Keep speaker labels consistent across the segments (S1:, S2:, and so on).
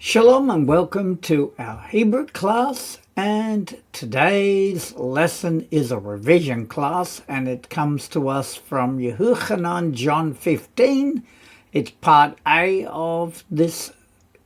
S1: Shalom and welcome to our Hebrew class, and today's lesson is a revision class and it comes to us from Yehuchanan, John 15. It's part A of this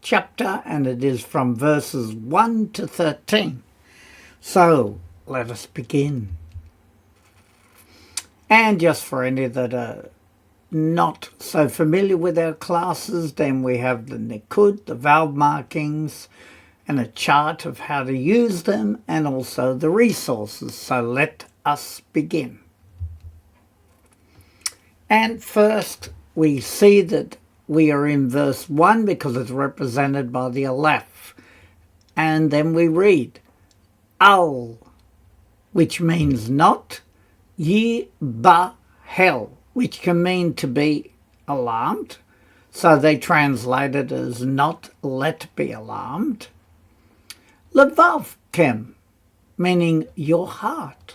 S1: chapter and it is from verses 1 to 13. So let us begin. And just for any that are not so familiar with our classes, then we have the Nikud, the valve markings, and a chart of how to use them, and also the resources. So let us begin. And first, we see that we are in verse 1 because it's represented by the Aleph. And then we read, Al, which means not, Yi ba hel, which can mean to be alarmed. So they translate it as not let be alarmed. Levavkem, meaning your heart.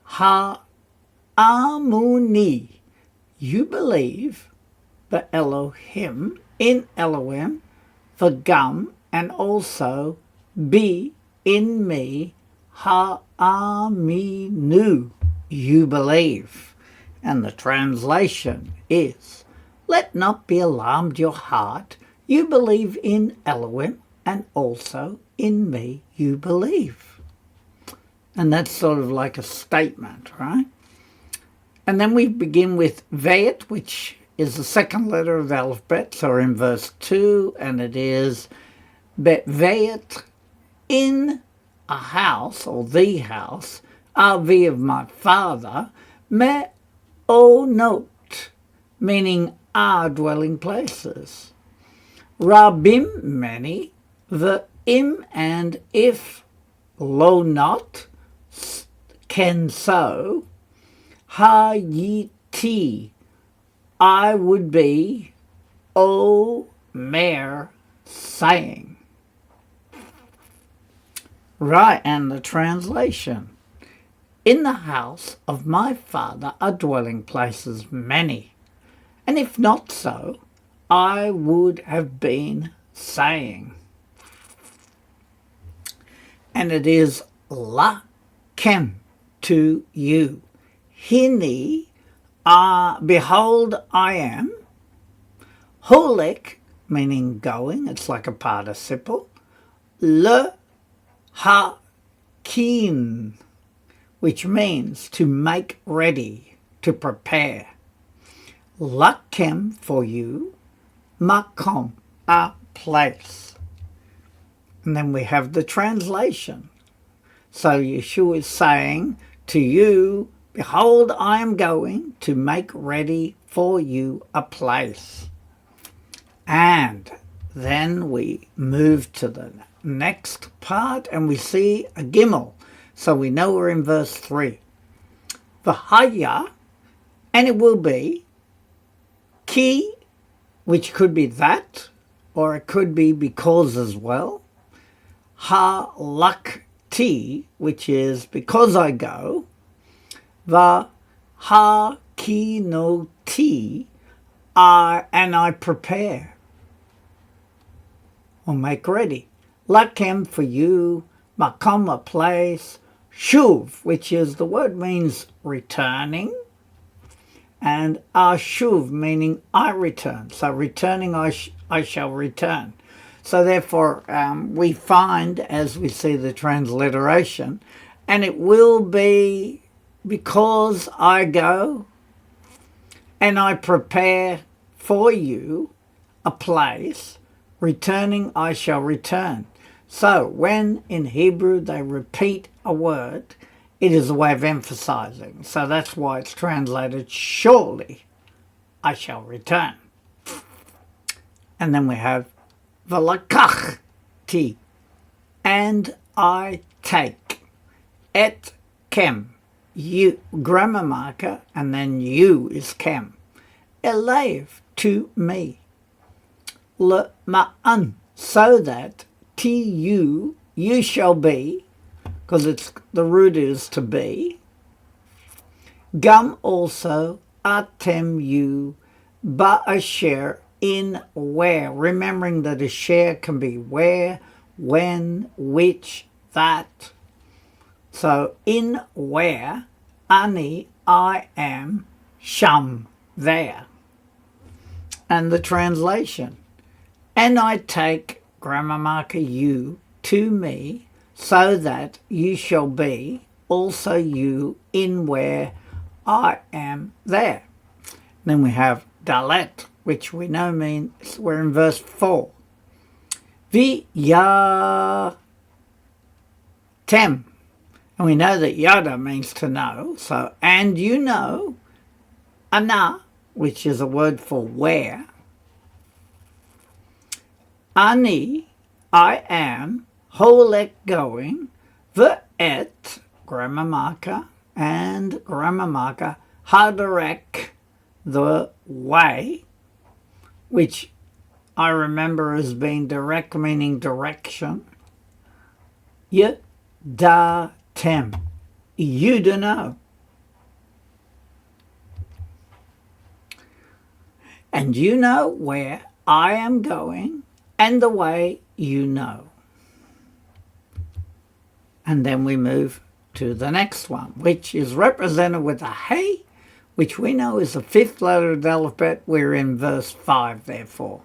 S1: Ha-amuni, you believe, the Elohim, in Elohim, v'gam, and also be in me, ha-aminu, you believe. And the translation is, let not be alarmed your heart, you believe in Elohim, and also in me you believe. And that's sort of like a statement, right? And then we begin with Vayet, which is the second letter of the alphabet, so we're in verse 2, and it is Vayet, in a house, or the house, Avi of my father, me'onot, meaning our dwelling places. Rabim, many, v'im, and if, lo not, can so, hayiti, I would be, omer, saying. Right, and the translation. In the house of my father are dwelling places many, and if not so, I would have been saying. And it is lakem, to you. Hini, behold, I am. Holek, meaning going, it's like a participle. Le hakin, which means to make ready, to prepare. Lakem, for you. Makom, a place. And then we have the translation. So Yeshua is saying to you, behold, I am going to make ready for you a place. And then we move to the next part and we see a gimel. So we know we're in verse 3. V'haya, and it will be, ki, which could be that, or it could be because as well. Ha-lak-ti, which is because I go. Va-ha-ki-no-ti, and I prepare, or make ready. Lakem, for you, makom, a place. Shuv, which is, the word means returning, and ashuv, meaning I return. So returning, I shall return. So therefore, we find, as we see the transliteration, and it will be because I go and I prepare for you a place, returning I shall return. So when in Hebrew they repeat a word, it is a way of emphasizing. So that's why it's translated, surely I shall return. And then we have v'lakachti, and I take. Et kem, you, grammar marker, and then you is kem. Elev, to me. L'ma'an, so that tu, you shall be, because it's the root is to be. Gam, also, atem, you, ba'asher, in where, remembering that a share can be where, when, which, that. So in where, ani, I am, sham, there. And the translation. And I take, grammar marker you, to me, so that you shall be also you in where I am there. Then we have dalet, which we know means we're in verse 4. Vi ya tem. And we know that yada means to know. So, and you know, ana, which is a word for where. Ani, I am, holek going, ve'et, grammar marker, and grammar marker, haderek, the way, which I remember as being direct, meaning direction. Da tem, you do know. And you know where I am going and the way you know. And then we move to the next one, which is represented with a hey, which we know is the fifth letter of the alphabet. We're in verse 5, therefore.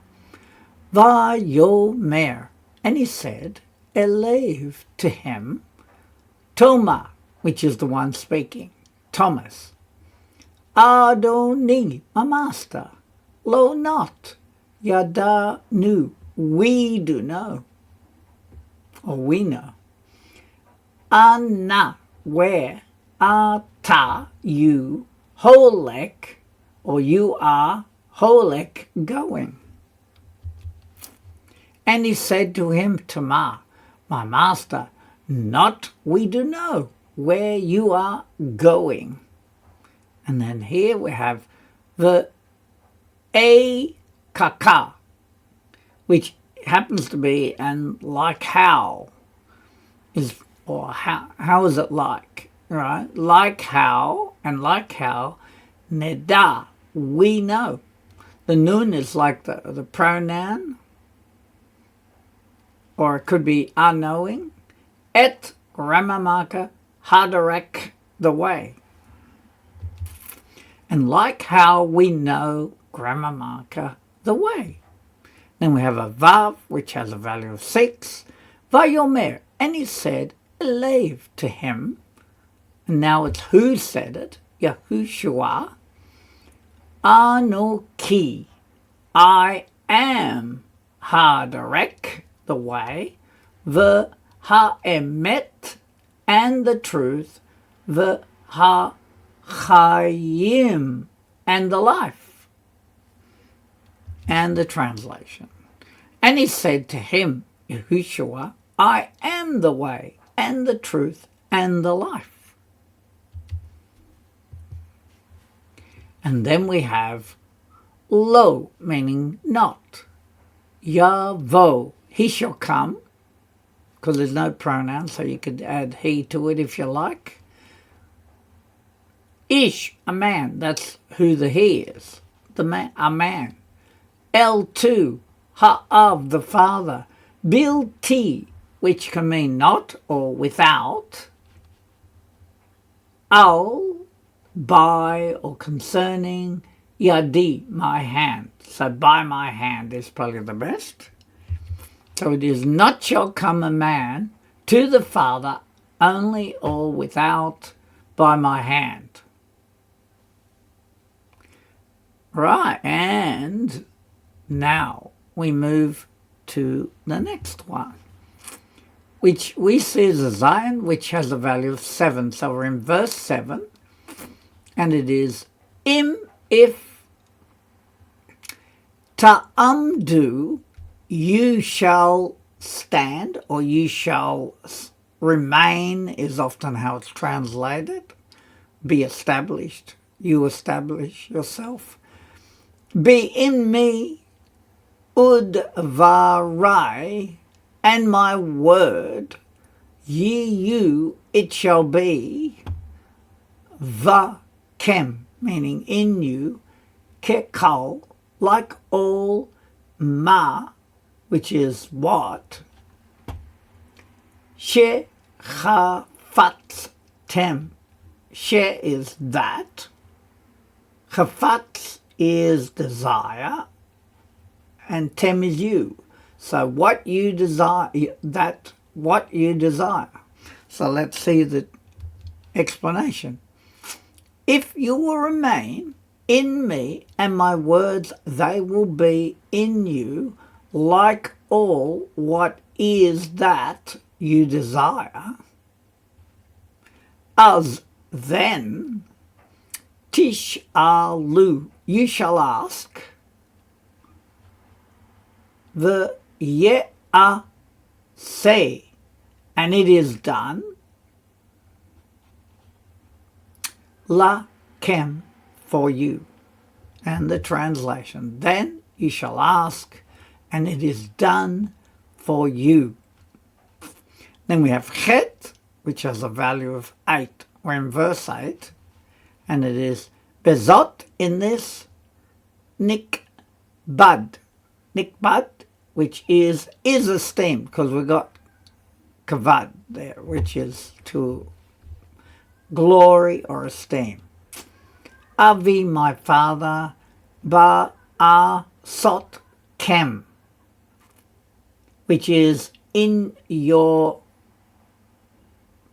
S1: Vayomer, and he said, Elev, to him, Toma, which is the one speaking, Thomas, Adoni, my master, lo not, yada nu, we do know, or we know. Anna, where, ata, you, holek, or you are holek going. And he said to him, Tamar, my master, not we do know where you are going. And then here we have the a kaka, which happens to be and like how is, or how is it like, right? Like how and like how, neda, we know. The nun is like the pronoun, or it could be unknowing. Et, grammar marker, haderek, the way. And like how we know, grammar marker, the way. Then we have a vav, which has a value of 6. Vayomer, and he said, Elev, to him. And now it's who said it, Yahushua. Anoki, I am, haderek, the way, the ha'emet, and the truth, the ha'chayim, and the life. And the translation. And he said to him, Yahushua, I am the way, and the truth, and the life. And then we have lo, meaning not. Yavo, he shall come, because there's no pronoun, so you could add he to it if you like. Ish, a man, that's who the he is, the man, a man. L2, ha'av, the father. Bilti, which can mean not or without. Al, by or concerning. Yadi, my hand. So by my hand is probably the best. So it is not shall come a man to the Father only or without by my hand. Right, and now we move to the next one, which we see as a Zion, which has a value of 7. So we're in verse 7, and it is if ta'amdu, you shall stand, or you shall remain is often how it's translated. Be established. You establish yourself. Be in me, udvarai, and my word, ye you, it shall be, vakem, meaning in you, kekal, like all, ma, which is what, she chafatztem. She is that, chafatz is desire, and tem is you. So what you desire, that what you desire. So let's see the explanation. If you will remain in me and my words, they will be in you, like all what is that you desire. As then, tish'alu, you shall ask, the say, and it is done, lakem, for you. And the translation, then you shall ask, and it is done for you. Then we have chet, which has a value of 8. We're in verse 8, and it is bezot, in this, nikbad, which is esteemed, because we got kavad there, which is to glory or esteem. Avi, my father, ba'asot kem, which is in your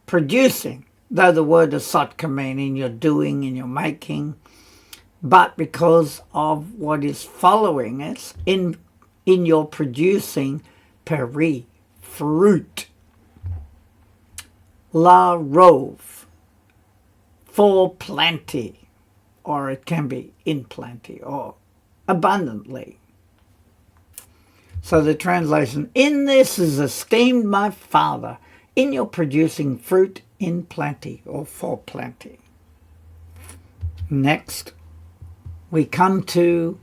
S1: producing, though the word is sot can mean in your doing, in your making, but because of what is following it, in your producing, peri, fruit, la rove, for plenty, or it can be in plenty, or abundantly. So the translation, in this is esteemed my Father, in your producing fruit in plenty, or for plenty. Next, we come to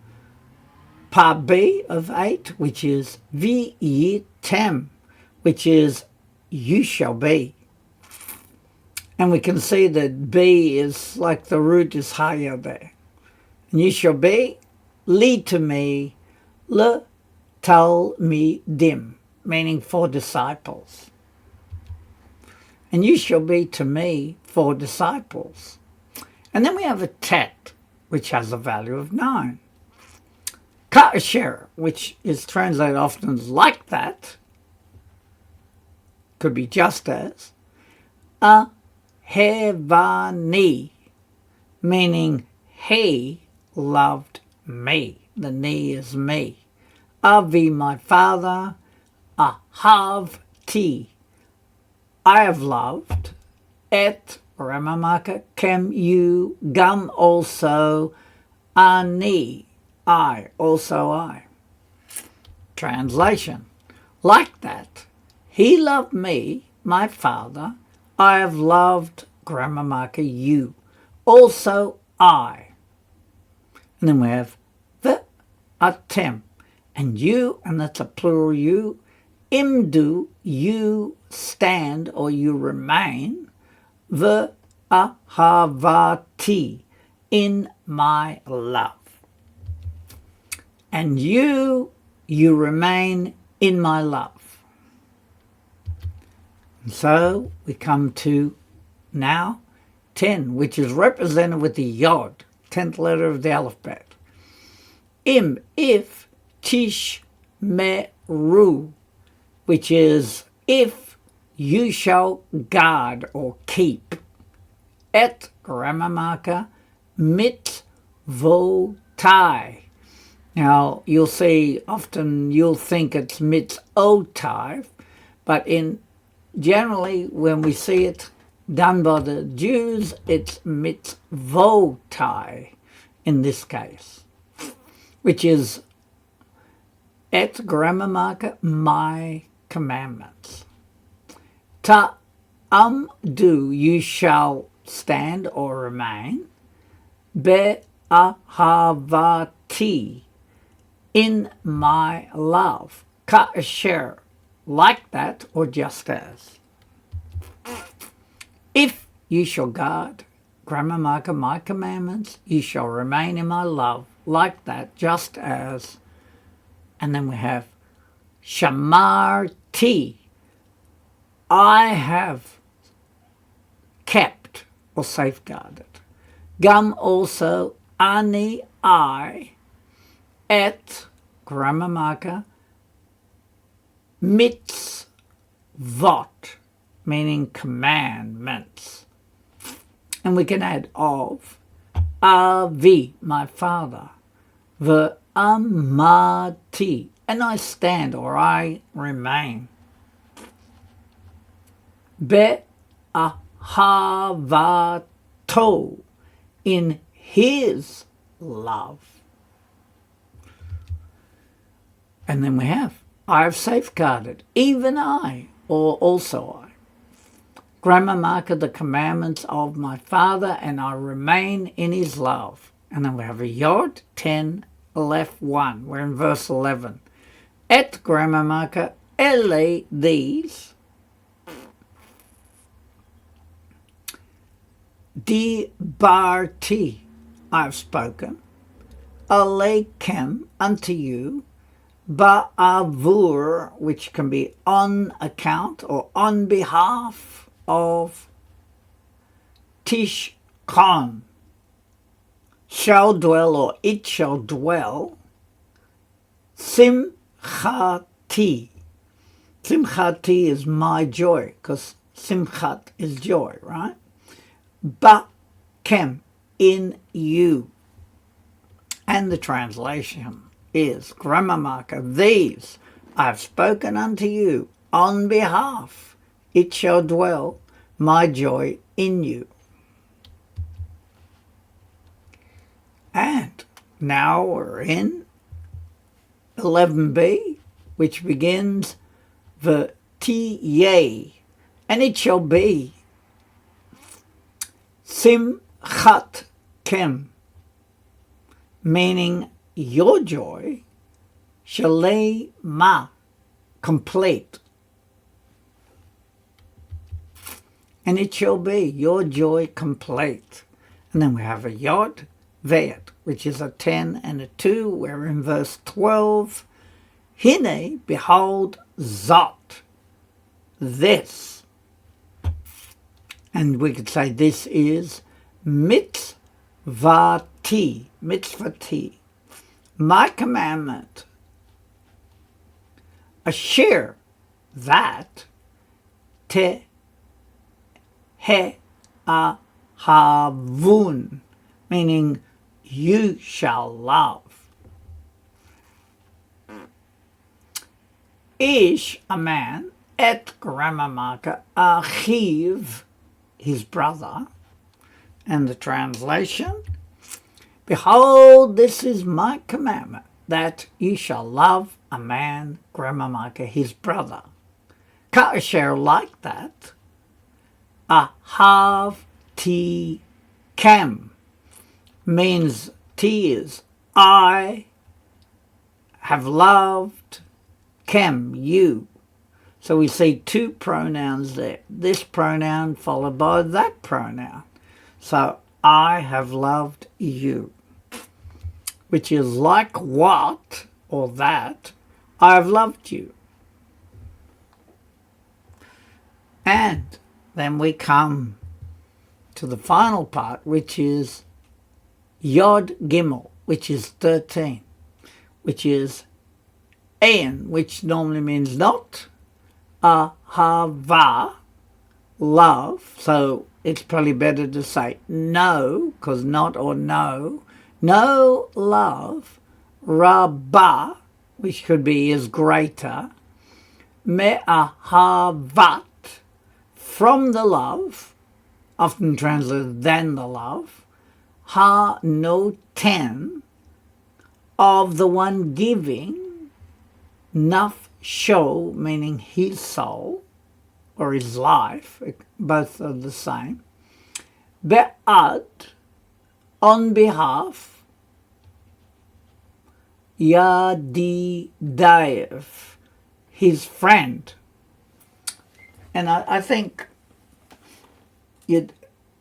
S1: part B of 8, which is v'yitem, which is you shall be. And we can see that B is like the root is higher there. And you shall be, lead to me, le tal me dim, meaning for disciples. And you shall be to me for disciples. And then we have a tet, which has a value of 9. Ka'asher, which is translated often as like that, could be just as, a hevani, meaning he loved me. The ni is me. Avi, my father, ahavti, I have loved, et, ramamaka, kem, you, gam, also, ani, I, also I. Translation, like that, he loved me, my father, I have loved, Grammamaka, you, also I. And then we have the atem, and you, and that's a plural you, imdu, you stand or you remain, the ahavati, in my love. And you remain in my love. And so we come to now 10, which is represented with the yod, 10th letter of the alphabet. Im, if, tish, meru, which is if you shall guard or keep. Et, grammar marker, mitzvotai. Now, you'll see often you'll think it's mitzotai, but generally when we see it done by the Jews, it's mitzvotai in this case, which is et grammar marker, my commandments. Ta'amdu, you shall stand or remain. Be'ahavati, in my love. Ka'asher, like that or just as. If you shall guard, grammar marker, my commandments, you shall remain in my love, like that, just as, and then we have shamarti, I have kept or safeguarded. Gam also ani I et grammar marker mitzvot, meaning commandments. And we can add of avi, my father, the amati, and I stand or I remain. Be ahavato, in his love. And then we have, I have safeguarded, even I, or also I. Grammar marker, the commandments of my father, and I remain in his love. And then we have a yod, 10, left 1. We're in verse 11. Et grammar marker, ele, these. Dibarti, I've spoken. Alekem, unto you. Ba'avur, which can be on account or on behalf of. Tishkon, shall dwell or it shall dwell. Simchati. Simchati is my joy, because simchat is joy, right? Bakem, in you. And the translation is, grammar marker, these I have spoken unto you on behalf. It shall dwell, my joy in you. And now we're in 11b, which begins the tiye, and it shall be simchat kem, meaning your joy, shalei ma, complete. And it shall be your joy complete. And then we have a yod, vet, which is a 10 and a 2. We're in verse 12. Hine, behold, zot, this. And we could say this is mitzvati, mitzvati, my commandment. Asher, that, te he ahavun, meaning you shall love. Ish, a man, et grammar marker, achiv, his brother. And the translation, behold, this is my commandment, that you shall love a man, grammar marker, his brother. Ka'asher, like that, ahav ti kem, means ti is I have loved, kem, you. So we see two pronouns there. This pronoun followed by that pronoun. So I have loved you, which is like what, or that, I have loved you. And then we come to the final part, which is Yod Gimel, which is 13, which is Ein, which normally means not, Ahava, love, so it's probably better to say no, because not or no. No love, Rabbah, which could be is greater, Me'ahavat, from the love, often translated than the love, Ha-no-ten, of the one giving, Nafsho, meaning his soul, or his life, both are the same, Be'ad, on behalf, Yadidaev, his friend. And I think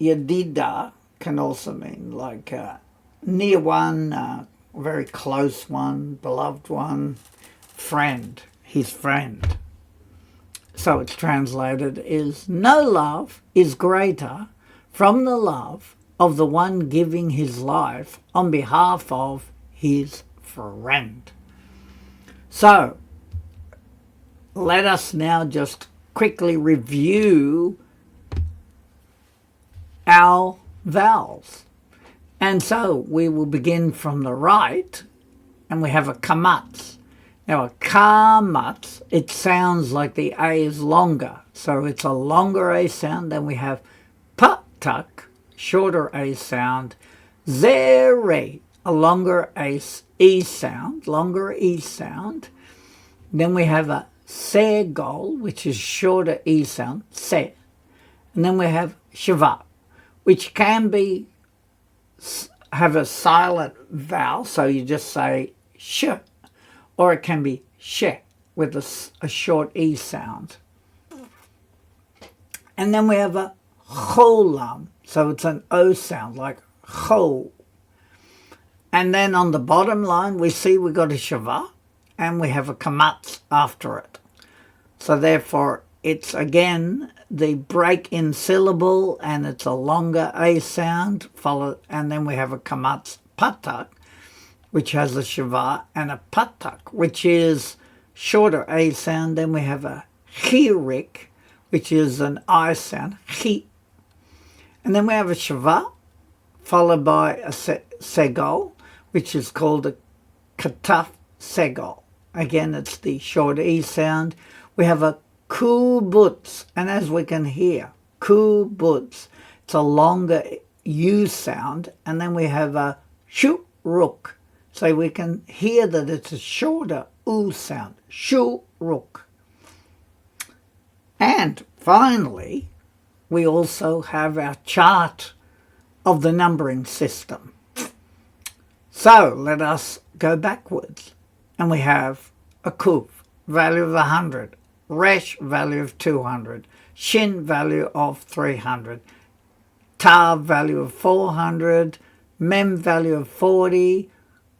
S1: Yadida can also mean like near one, a very close one, beloved one, friend, his friend. So it's translated is, no love is greater from the love of the one giving his life on behalf of his friend. So let us now just quickly review our vowels. And so we will begin from the right, and we have a kamatz. Now a kamatz, it sounds like the A is longer, so it's a longer A sound. Then we have patak, shorter A sound, zere, a longer E sound, Then we have a segol, which is shorter E sound, se. And then we have shava, which can have a silent vowel, so you just say sh, or it can be she with a short E sound. And then we have a cholam, so it's an O sound, like cho. And then on the bottom line, we see we got a shava, and we have a kamatz after it. So therefore, it's again the break in syllable, and it's a longer A sound, and then we have a kamatz patak, which has a shava, and a patak, which is shorter A sound. Then we have a chirik, which is an I sound, chi. And then we have a shava, followed by a segol, which is called a kataf segol. Again, it's the short E sound. We have a kubutz, and as we can hear, kubutz, it's a longer U sound. And then we have a shuruk, so we can hear that it's a shorter U sound, shuruk. And finally, we also have our chart of the numbering system. So let us go backwards. And we have a kuf, value of 100, resh, value of 200, shin, value of 300, tav, value of 400, mem, value of 40,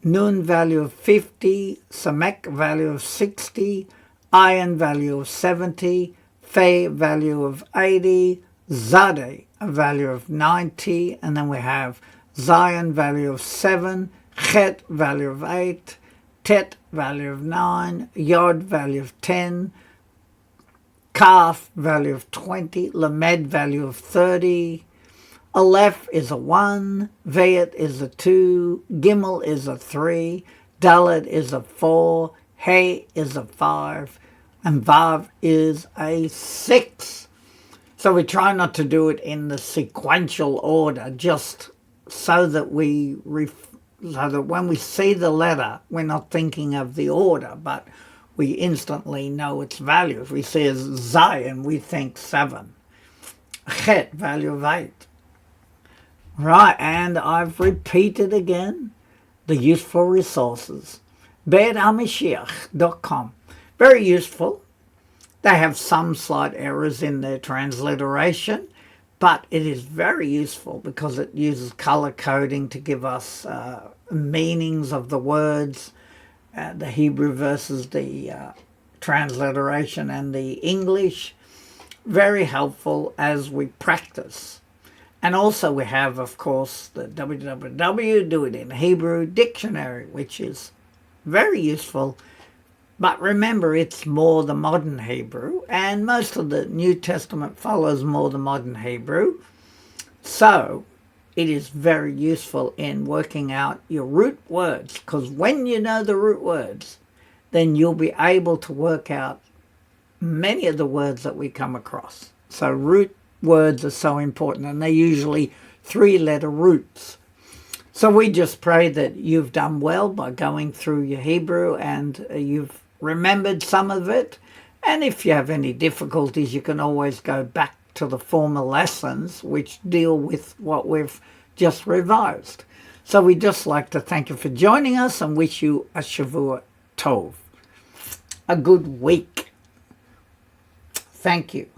S1: nun, value of 50, samek, value of 60, ayin, value of 70, fe, value of 80, zade, a value of 90, and then we have zayin, value of 7, chet, value of 8, tet, value of 9, yod, value of 10, kaf, value of 20, lamed, value of 30, aleph is a 1, vayet is a 2, gimel is a 3, dalet is a 4, hey is a 5, and vav is a 6. So we try not to do it in the sequential order, just so that when we see the letter, we're not thinking of the order, but we instantly know its value. If we see a zayin, we think 7. Chet, value of 8. Right, and I've repeated again the useful resources. beithamashiach.com. Very useful. They have some slight errors in their transliteration, but it is very useful because it uses color coding to give us meanings of the words, the Hebrew versus the transliteration and the English. Very helpful as we practice. And also we have, of course, the www, Do It in Hebrew dictionary, which is very useful. But remember, it's more the modern Hebrew, and most of the New Testament follows more the modern Hebrew. So it is very useful in working out your root words, because when you know the root words, then you'll be able to work out many of the words that we come across. So root words are so important, and they're usually 3-letter roots. So we just pray that you've done well by going through your Hebrew and you've remembered some of it. And if you have any difficulties, you can always go back to the former lessons which deal with what we've just revised. So we'd just like to thank you for joining us and wish you a Shavua Tov, a good week. Thank you.